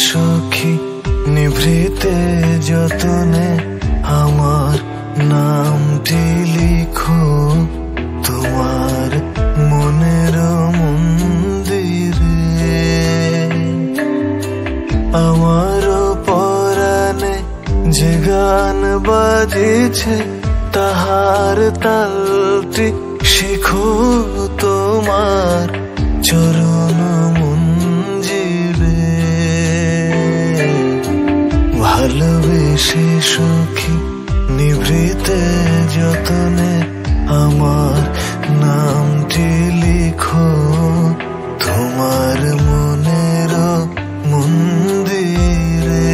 সখী নিভৃতে যতনে আমার নামটি লিখো তোমার মনের মন্দিরে। আমার পরাণে যে গান বাজিছে তাহার তালটি শিখো তোমার চরণ মঞ্জিরে। ভালোবেসে সখী নিভৃতে যতনে আমার নামটি লিখো তোমার মনের মন্দিরে।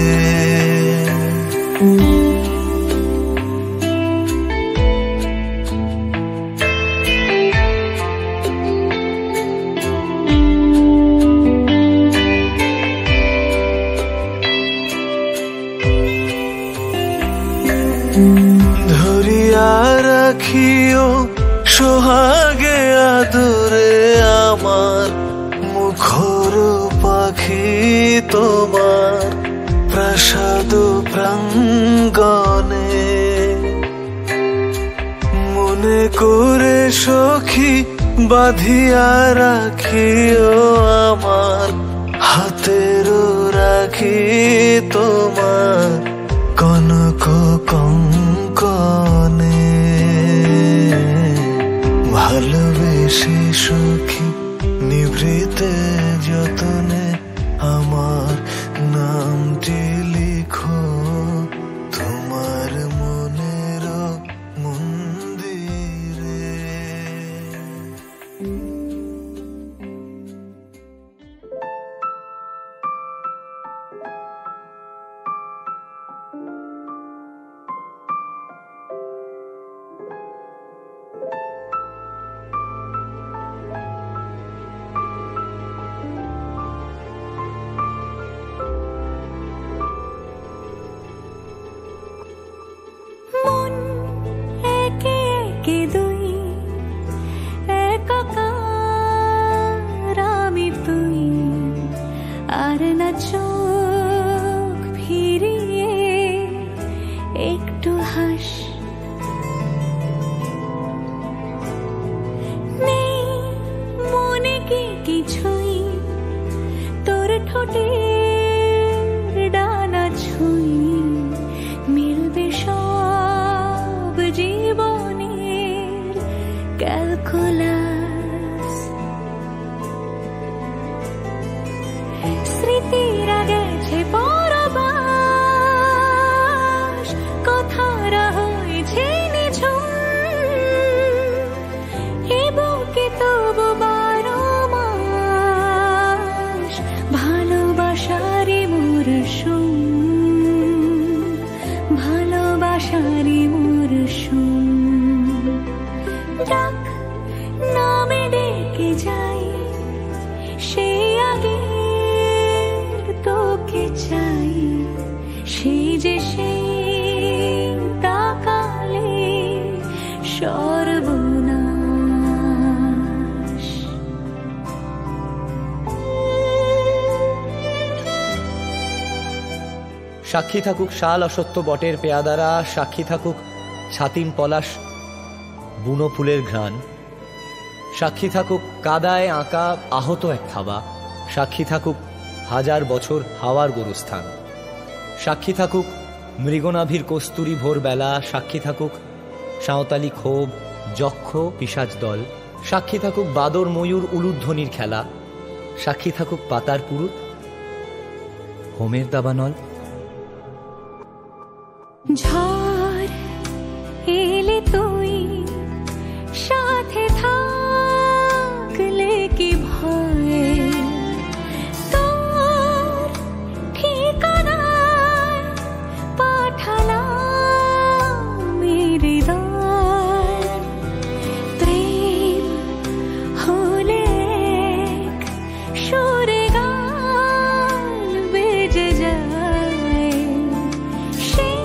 ধরিয়া রাখিও সোহাগে আদরে আমার মুখর পাখি তোমার প্রাসাদ প্রাঙ্গণে। মনে করে সখী বাঁধিয়া রাখিও আমার হাতের রাখি তোমার কনক কঙ্কনে। ভালোবেসে সখী নিভৃতে যতনে আমার নামটি লিখো তোমার মনের মন্দিরে। মন একে একে দুই একাকার আমি তুই আর না চোখ ফিরিয়ে একটু হাস। নেই মনে কি কিছুই তোর ঠোঁটের ডানা ছুঁই মিলবে সব জীবনের ক্যালকুলাস। স্মৃতিরা গেছে পরবাস কথারা হয়েছে নিঝুম এ বুকে তবু 12 মাস ভালোবাসারই মরশুম ভালোবাসারই মরশুম। ডাক নামে ডেকে যাই সেই আগের তোকে চাই সেই যে সেই তাকালে সর্বনাশ। সাক্ষী থাকুক শাল অসত্য বটের পেয়াদারা, সাক্ষী থাকুক ছাতিম পলাশ বুনো ফুলের ঘ্রাণ, সাক্ষী থাকুক কাদায় আঁকা আহত এক থাবা, সাক্ষী থাকুক হাজার বছর হাওয়ার গোরস্থান, সাক্ষী থাকুক মৃগনাভির কস্তুরী ভোরবেলা, সাক্ষী থাকুক সাঁওতালি ক্ষোভ যক্ষ পিশাচ দল, সাক্ষী থাকুক বাদর ময়ূর উলুধ্বনির খেলা, সাক্ষী থাকুক পাতার পুরুত হোমের দাবানল। ঝড় এলে তুই সাথে থাকলে কি ভয় তোর ঠিকানায় পাঠালাম হৃদয়। প্রেম হলে সুরে গান বেজে যায় সেই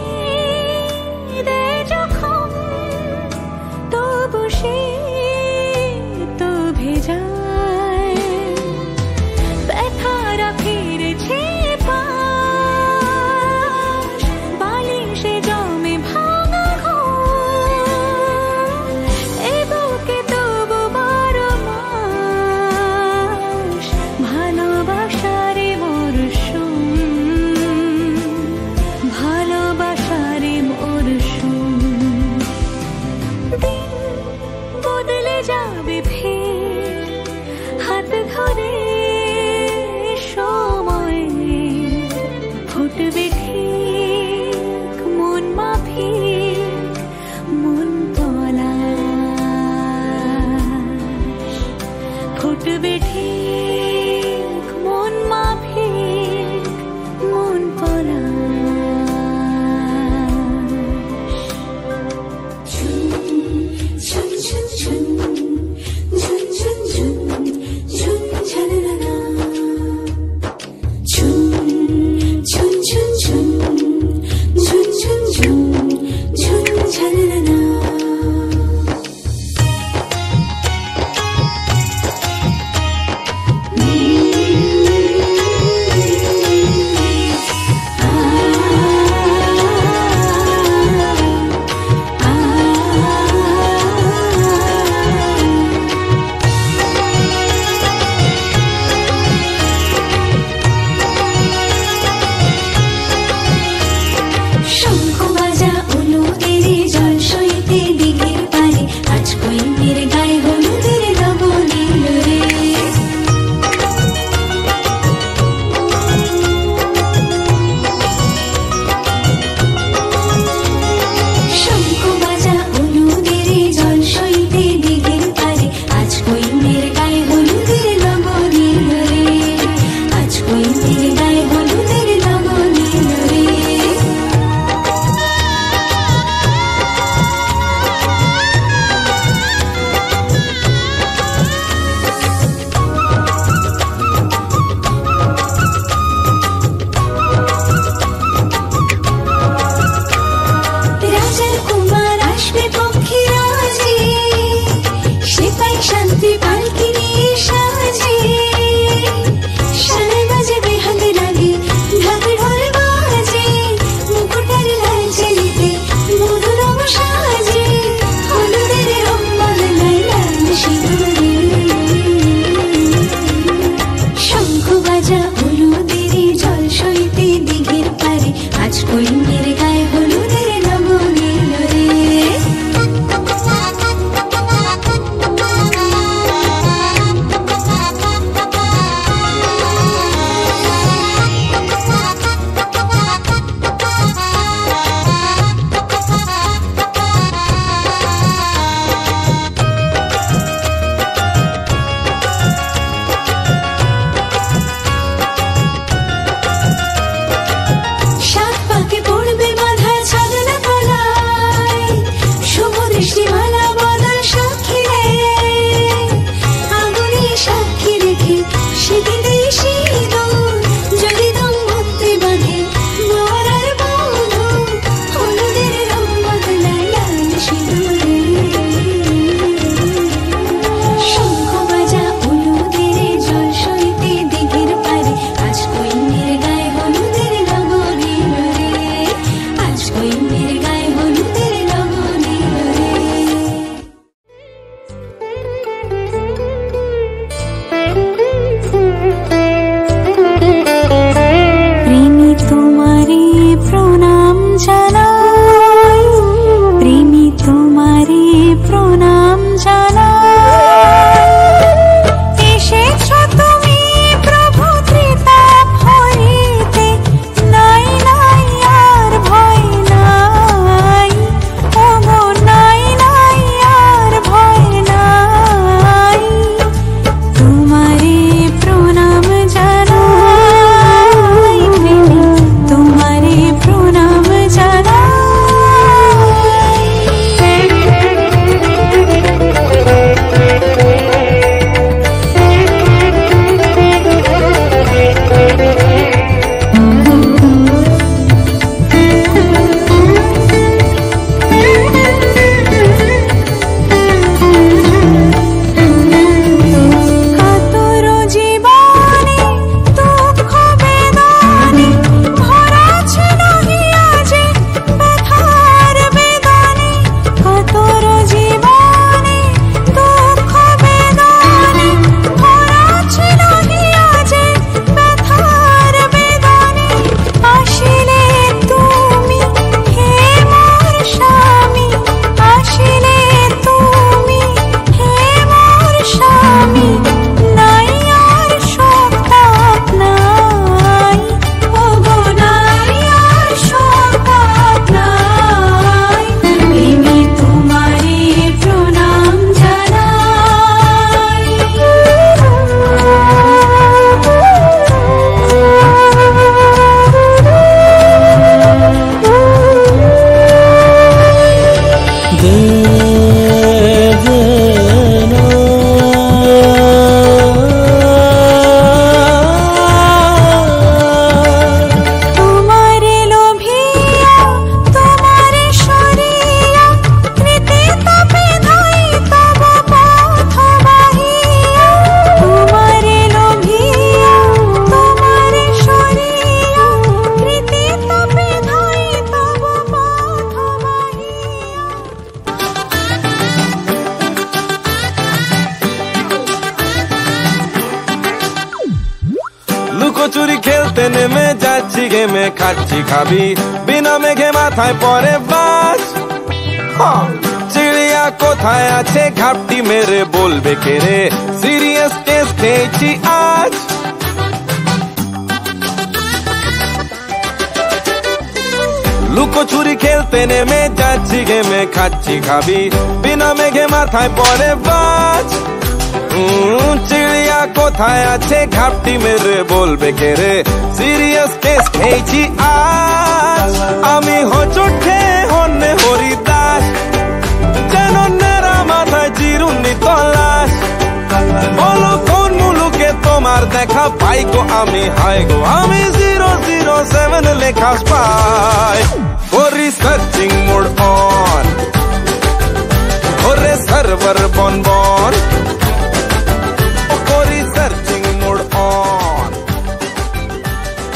শীতে দেশি দোল যদি দম্পতি বাঁধে বরার বধূ হলুদের রং বদলায় লাল সিঁদুরে শঙ্খ বাজা হলুদের জল সইতে দিঘির পারে আজ কইনের গায়ে হলুদের লগন এলো রে আজ কইনের গায়ে হলুদের লগন এলো রে প্রেমী তোমারে প্রণাম জানাই প্রেমী তোমারে প্রণাম জানাই এসেছ তুমি প্রভু ত্রিতাপ হইতে নাই নাই আর ভয় নাই ওগো নাই নাই আর ভয় নাই তোমারে প্রণাম জানাই প্রেমী তোমারে প্রণাম জানাই কাতর জীবনে দুঃখ বেদনে ভরা ছিল হিয়াজে ব্যথার বেদনে কাতর জীবনে দুঃখ বেদনে ভরা ছিল হিয়াজে ব্যথার বেদনে আসিলে তুমি হে মোর স্বামী আসিলে তুমি হে মোর স্বামী নাই আর শোক তাপ নাই ওগো নাই আর শোক তাপ নাই প্রেমী তোমারে প্রণাম জানাই তোমারে লোভিয়া তোমারে সরিয়া কৃতে তাপে ধাই তব পথ বাহিয়া তোমারে লোভিয়া তোমারে সরিয়া কৃতে তাপে ধাই তব পথ বাহিয়া লুকোচুরি খেলতে নেমে যাচ্ছি গেমে খাচ্ছি খাবি বিনা মেঘে মাথায় পরে বাস চিড়িয়া কোথায় আছে ঘাপটি মেরে বলবে কে রে সিরিয়াস কেস খেয়েছি আজ লুকোচুরি খেলতে নেমে যাচ্ছি গেমে খাচ্ছি খাবি বিনা মেঘে মাথায় পরে বাজ চিড়িয়া কোথায় আছে ঘাপটি মেরে বলবে কে রে সিরিয়াস কেস খেয়েছি আজ আমি হোঁচট খেয়ে হন্যে হরিদাস যেন নেড়া মাথায় চিরুনি তলাশ বলো কোন মুলুকে তোমার দেখা পাই গো আমি হাই গো আমি 007 লেখা পাই করি সার্চিং মোড অন ওরে সার্ভার বন বন করি সার্চিং মোড অন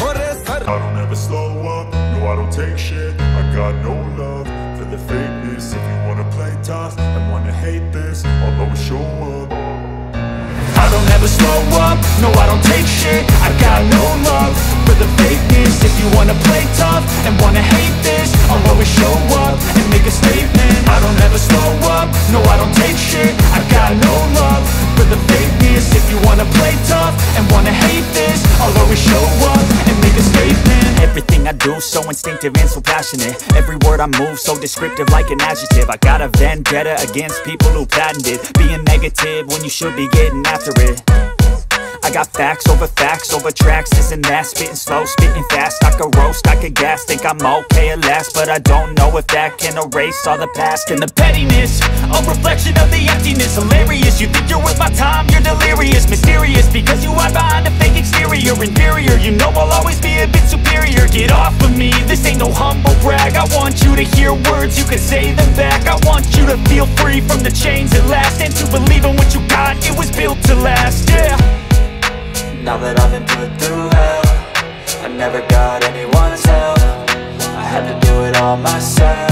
ওরে I don't ever slow up, no I don't take shit. I got no love for the fakeness. If you wanna play tough and wanna hate this, I'll always show up. I don't ever slow up, no I don't take shit. I got no love for the fakeness. If you wanna play tough and wanna hate this, I'll always show up and make a statement. I don't ever slow up, no I don't take shit. I got no love for the fakeness. If you wanna play tough and wanna hate this, I'll always show up and make a statement. Everything I do so instinctive and so passionate. Every word I move so descriptive like an adjective. I got a vendetta against people who patented being negative when you should be getting after it. I got facts over tracks, this and that. Spitting slow, spitting fast. I could roast, I could gas. Think I'm okay at last, but I don't know if that can erase all the past. And the pettiness, a reflection of the emptiness. Hilarious, you think you're worth my time, you're delirious. Mysterious, because you hide behind a no humble brag. I want you to hear words, you can say them back. I want you to feel free from the chains at last, and to believe in what you got, it was built to last, yeah. Now that I've been put through hell, I never got anyone's help. I had to do it all myself.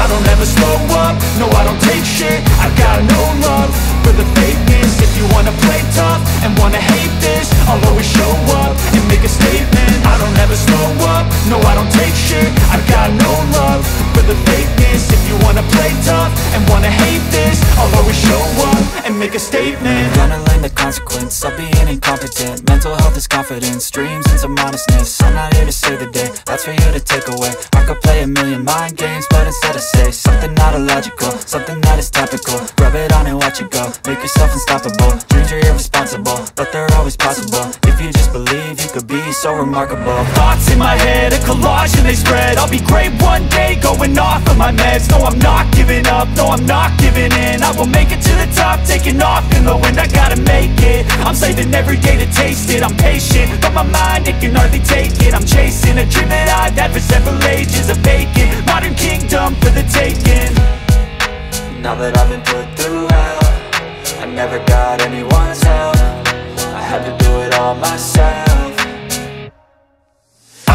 I don't ever slow up, no I don't take shit. I got no love for the fakeness. If you wanna play tough and wanna hate this, I'll always show up and make a statement. I don't ever slow up, no I don't take shit. I got no love for the fakeness. If you wanna play tough and wanna hate this, I'll always show up and make a statement. Gonna learn the consequence of being incompetent. Mental health is confidence, dreams and some modestness. I'm not here to save the day, that's for you to take away. I could play a million mind games, but instead I say something not illogical, something that is topical. Rub it on and watch it go, make yourself unstoppable. Dreams are irresponsible, but they're always possible. If you just believe, you could be so remarkable. Thoughts in my head, a collage and they spread. I'll be great one day, going off of my meds. No, I'm not giving up, no, I'm not giving in. I will make it to the top, taking off in the wind. I gotta make it, I'm saving every day to taste it. I'm patient, but my mind, it can hardly take it. I'm chasing a dream that I've had for several ages. A vacant, modern kingdom for the taking. Now that I've been put through hell, I never got anyone's help. I had to do it all myself.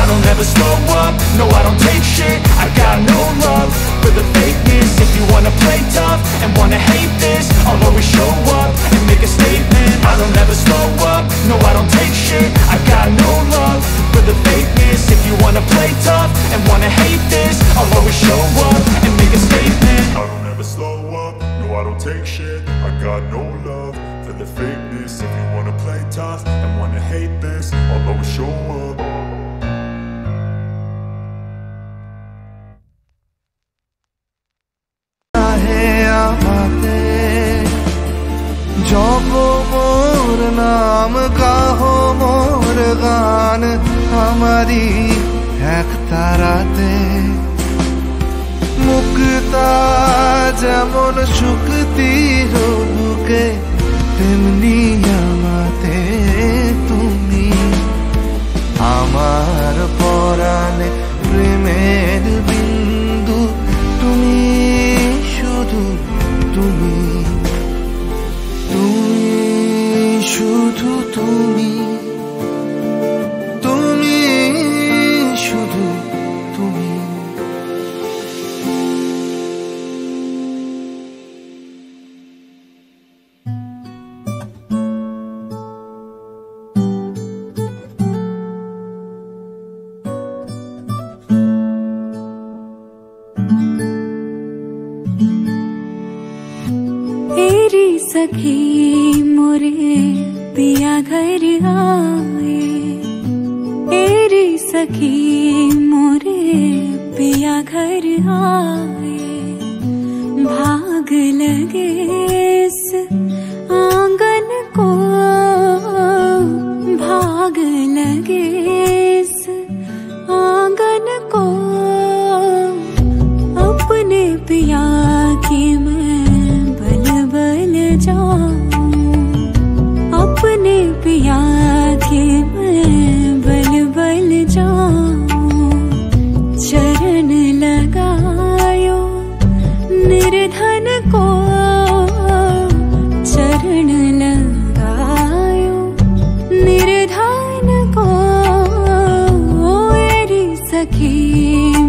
I don't ever slow up, no I don't take shit. I got no love for the fakeness. If you wanna play tough and wanna hate this, I'll always show up and make a statement. I don't ever slow up, no I don't take shit. I got no love for the fakeness. If you wanna play tough and wanna hate this, I'll always show up and make a statement. I don't ever slow up, no I don't take shit. I got no love for the fakeness. If you wanna play tough and wanna hate this, I'll always show up. जपो मोर नाम गाहो मोर गान हमारी एक ताराते मुक्ता যেমন শুকতি বুকে তেমনি আমাতে তুমি আমার পরাণে প্রেমের বিন্দু তুমি শুধু তুমি শুধু তুমি তুমি শুধু তুমি तेरी सखी मोरे पिया घर आए, तेरी सखी मोरे पिया घर आए। भाग लगे इस आंगन को, भाग लगे इस आंगन को। अपने पिया की मैं बल बल जाऊं, अपने पिया के मैं बल बल जाऊं। चरण लगायो निर्धन को, चरण लगायो निर्धन को। मेरी सखी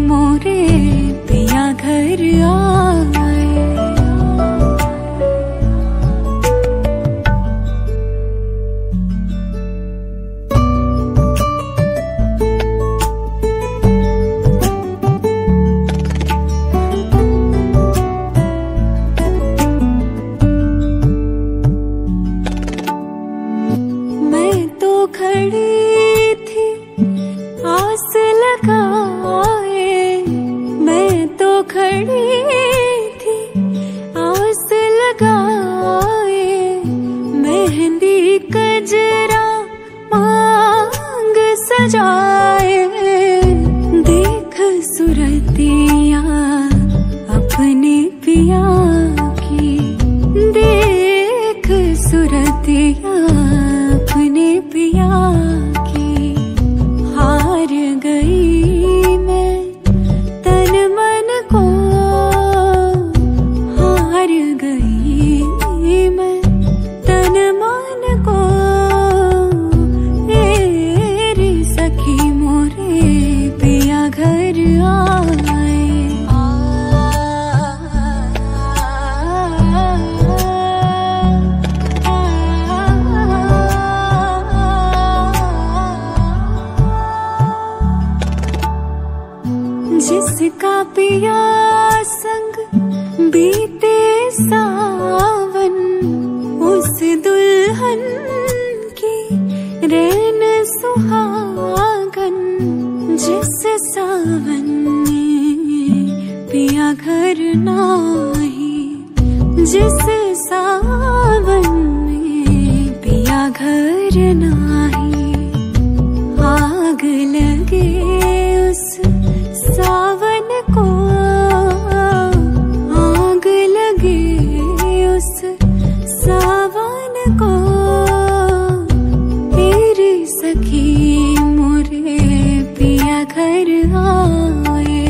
मोरे पिया घर आए। देख सुरतिया अपने पिया की, देख सुरतिया अपने पिया की। हार गई पिया संग बीते सावन, उस दुल्हन की रैन सुहागन, जिस सावन में पिया घर नाही, जिस सावन में पिया घर नाही। आग लगे उस सावन को, आग लगे उस सावन को, तेरी सखी मोरे पिया घर आए,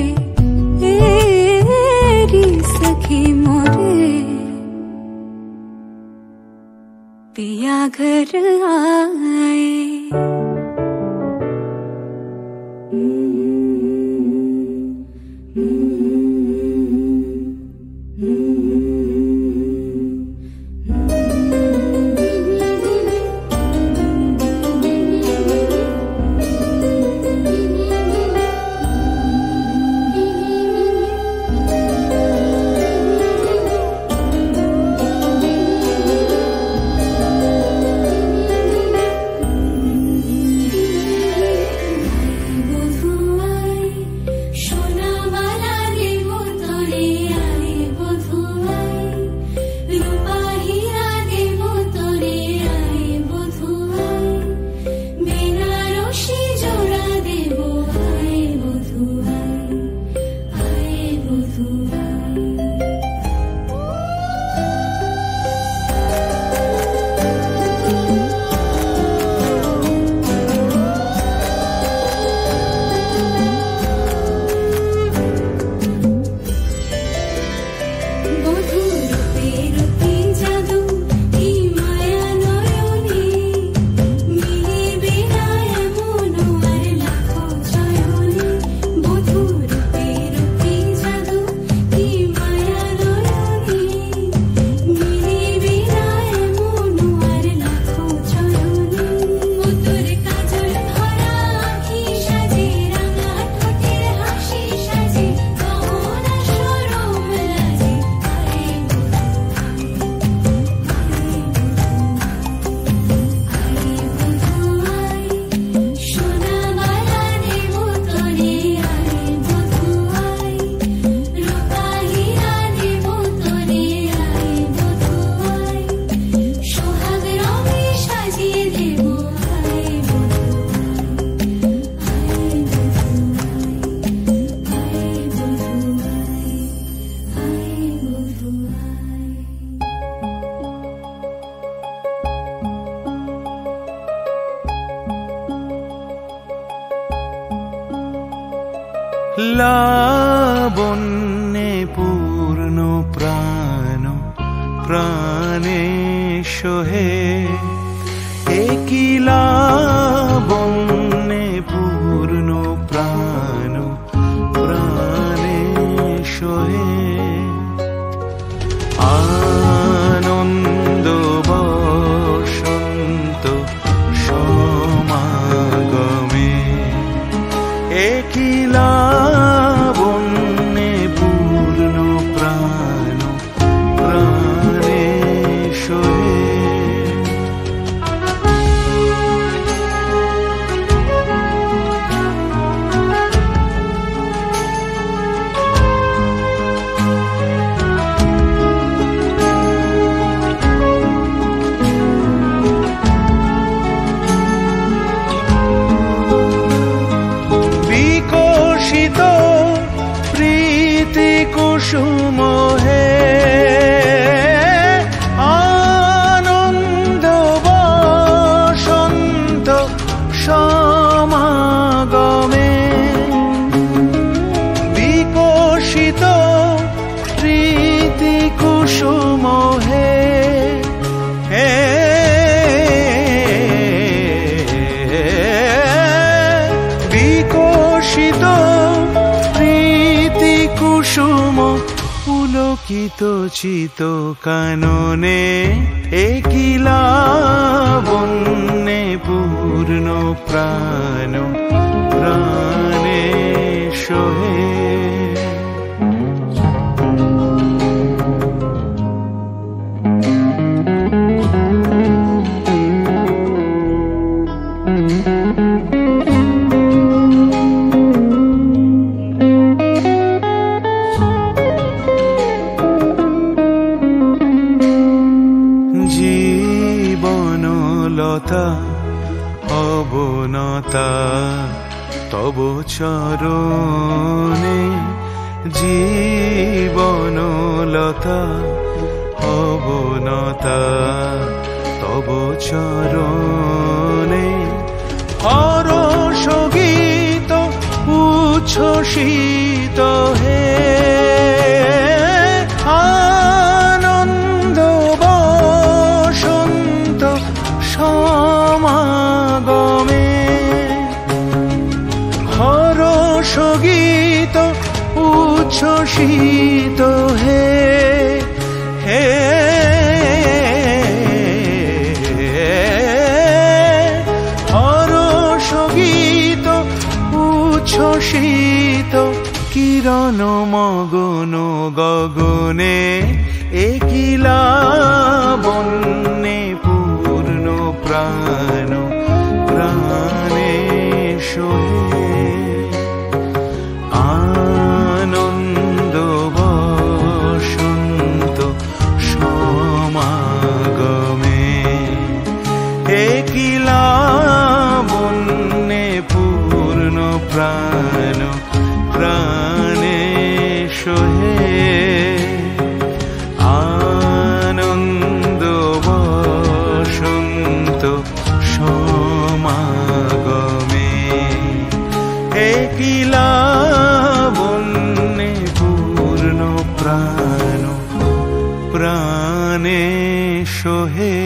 तेरी सखी मोरे पिया घर आए। লাবণ্যে পূর্ণ প্রাণ প্রাণে সোহে, একই লাবণ্যে পূর্ণ প্রাণ প্রাণে সোহে। আনন্দ বসন্ত সমাগমে, একই লাবণ্যে পূর্ণ প্রাণ প্রাণে সোহে। প্রীতি কুসুম হে, আনন্দ বসন্ত সমাগমে, বিকশিত প্রীতি কুসুম হে, বিকশিত কুসুম পুলকিত চিত কাননে, একই লাবণ্যে পূর্ণ প্রাণ প্রাণে সোহে। লতা অবনতা তব চরণে জীবনলতা অবনতা তব চরণে হরষ গীত উচ্ছ্বসিত হে আনন্দ বসন্ত সমাগমে হরষ গীত উচ্ছ্বসিত হে হে হরষ গীত উচ্ছ্বসিত কিরণ মগন গগনে একিলা বন্যে পূর্ণ প্রাণ প্রাণে সোহে আনন্দ বসন্ত সমাগমে একিলা বন্যে পূর্ণ প্রাণ প্রাণে সোহে আনন্দ বসন্ত সমাগমে একিলা বন্যে পূর্ণ প্রাণ প্রাণে সোহে